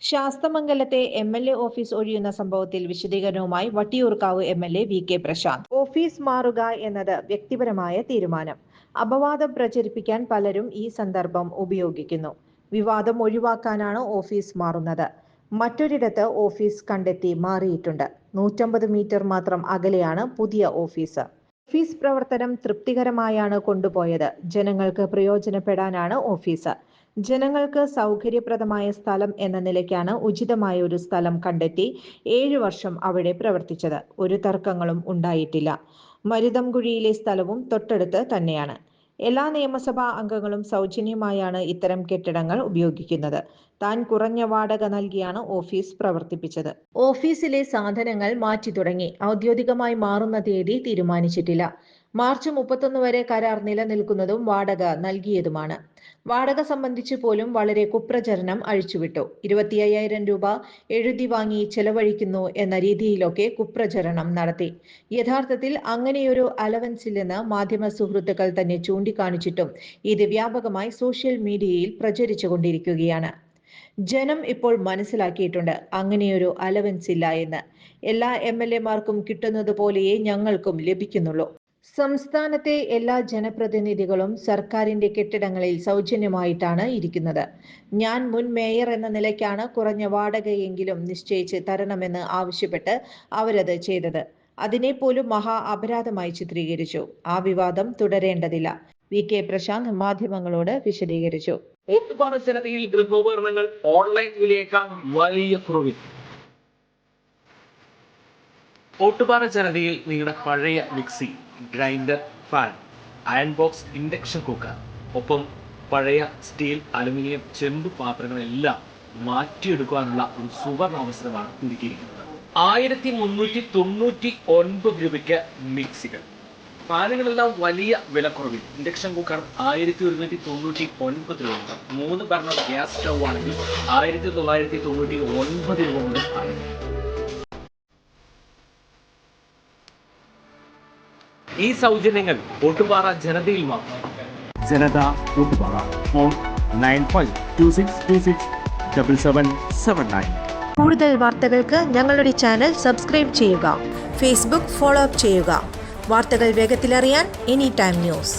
ശാസ്തമംഗലത്തെ MLA. Office ഒഴിയുന്ന സംഭവത്തിൽ വിശദീകരണവുമായി വട്ടിയൂർക്കാവ് എം.എൽ.എ. വി.കെ. പ്രശാന്ത്. ഓഫീസ് മാറുക എന്നത് വ്യക്തിപരമായ തീരുമാനം. അപവാദം പ്രചരിപ്പിക്കാൻ പലരും ഈ സന്ദർഭം ഉപയോഗിക്കുന്നു. വിവാദം ഒഴിവാക്കാനാണ് ഓഫീസ് മാറുന്നത്. മറ്റൊരിടത്ത് ഓഫീസ് കണ്ടെത്തി മാറിയിട്ടുണ്ട്. 150 മീറ്റർ മാത്രം അകലെയാണ് പുതിയ ഓഫീസ്. ഓഫീസ് പ്രവർത്തനം തൃപ്തികരമായാണ് കൊണ്ടുപോയത്. ജനങ്ങൾക്ക് പ്രയോജനപ്പെടാനാണ് ഓഫീസ്. ജനങ്ങൾക്ക് സൗകര്യപ്രദമായ സ്ഥലം എന്ന നിലയ്ക്കാണ് ഉചിതമായ ഒരു സ്ഥലം കണ്ടെത്തി 7 വർഷം അവിടെ പ്രവർത്തിച്ചത്. ഒരു തർക്കങ്ങളും ഉണ്ടായിട്ടില്ല. മരുതംകുഴിയിലെ സ്ഥലവും തൊട്ടടുത്ത് തന്നെയാണ്. എല്ലാ നിയമസഭാ അംഗങ്ങളും സൗജന്യമായാണ് ഇത്തരം കെട്ടിടങ്ങൾ ഉപയോഗിക്കുന്നത്. താൻ കുറഞ്ഞ വാടക നൽകിയാണ് ഓഫീസ് പ്രവർത്തിപ്പിച്ചത്. ഓഫീസിലെ സാധനങ്ങൾ മാറ്റി തുടങ്ങി. ഔദ്യോഗികമായി മാറുന്ന തീയതി തീരുമാനിച്ചിട്ടില്ല. മാർച്ച് 31 വരെ കരാർ നിലനിൽക്കുന്നതും വാടക നൽകിയതുമാണ്. വാടക സംബന്ധിച്ച് പോലും വളരെ കുപ്രചരണം അഴിച്ചുവിട്ടു. 25,000 രൂപ എഴുതി വാങ്ങി ചെലവഴിക്കുന്നു എന്ന രീതിയിലൊക്കെ കുപ്രചരണം നടത്തി. യഥാർത്ഥത്തിൽ അങ്ങനെയൊരു അലവൻസ് ഇല്ലെന്ന് മാധ്യമ സുഹൃത്തുക്കൾ തന്നെ ചൂണ്ടിക്കാണിച്ചിട്ടും ഇത് വ്യാപകമായി സോഷ്യൽ മീഡിയയിൽ പ്രചരിച്ചുകൊണ്ടിരിക്കുകയാണ്. ജനം ഇപ്പോൾ മനസ്സിലാക്കിയിട്ടുണ്ട് അങ്ങനെയൊരു അലവൻസ് ഇല്ല എന്ന്. എല്ലാ എം.എൽ.എമാർക്കും കിട്ടുന്നത് പോലെയേ ഞങ്ങൾക്കും ലഭിക്കുന്നുള്ളൂ. സംസ്ഥാനത്തെ എല്ലാ ജനപ്രതിനിധികളും സർക്കാരിന്റെ കെട്ടിടങ്ങളിൽ സൗജന്യമായിട്ടാണ് ഇരിക്കുന്നത്. ഞാൻ മുൻ മേയർ എന്ന നിലയ്ക്കാണ് കുറഞ്ഞ വാടകയെങ്കിലും നിശ്ചയിച്ച് തരണമെന്ന് ആവശ്യപ്പെട്ട് അവരത് ചെയ്തത്. അതിനെ പോലും മഹാ അപരാധമായി ചിത്രീകരിച്ചു. ആ വിവാദം തുടരേണ്ടതില്ല. വി.കെ. പ്രശാന്ത് മാധ്യമങ്ങളോട് വിശദീകരിച്ചു. ഓട്ടുപാറ ജനതയിൽ ഗൃഹോപകരണങ്ങൾ ഓൺലൈൻ വിലയേക്കാൾ വലിയ കുറവിൽ. ഓട്ടുപാറ ജനതയിൽ നിങ്ങളുടെ പഴയ mixie, grinder, fan, iron box, induction cooker, ഒപ്പം പഴയ സ്റ്റീൽ, അലുമിനിയം, ചെമ്പ് പാത്രങ്ങളെല്ലാം മാറ്റിയെടുക്കാനുള്ള ഒരു സുവർണ അവസരമാണ് ഒരുക്കിയിരിക്കുന്നത്. 1399 രൂപയ്ക്ക് മിക്സികൾ. ഫാനുകളെല്ലാം വലിയ വിലക്കുറവിൽ. ഇൻഡക്ഷൻ കുക്കർ 1199 രൂപ. 3 ബർണർ ഗ്യാസ് സ്റ്റൗ ആണെങ്കിൽ 1999 രൂപ മുതൽ ആരംഭിക്കും. ഈ സൗജന്യങ്ങൾ ഓട്ടുപാറ ജനതയിൽ മാത്രം. ജനത ഓട്ടുപാറ. ഫോൺ 9526267779. കൂടുതൽ വാർത്തകൾക്ക് ഞങ്ങളുടെ ചാനൽ സബ്സ്ക്രൈബ് ചെയ്യുക. ഫേസ്ബുക്ക് ഫോളോ അപ്പ് ചെയ്യുക. വാർത്തകൾ വേഗത്തിലറിയാൻ എനി ടൈം ന്യൂസ്.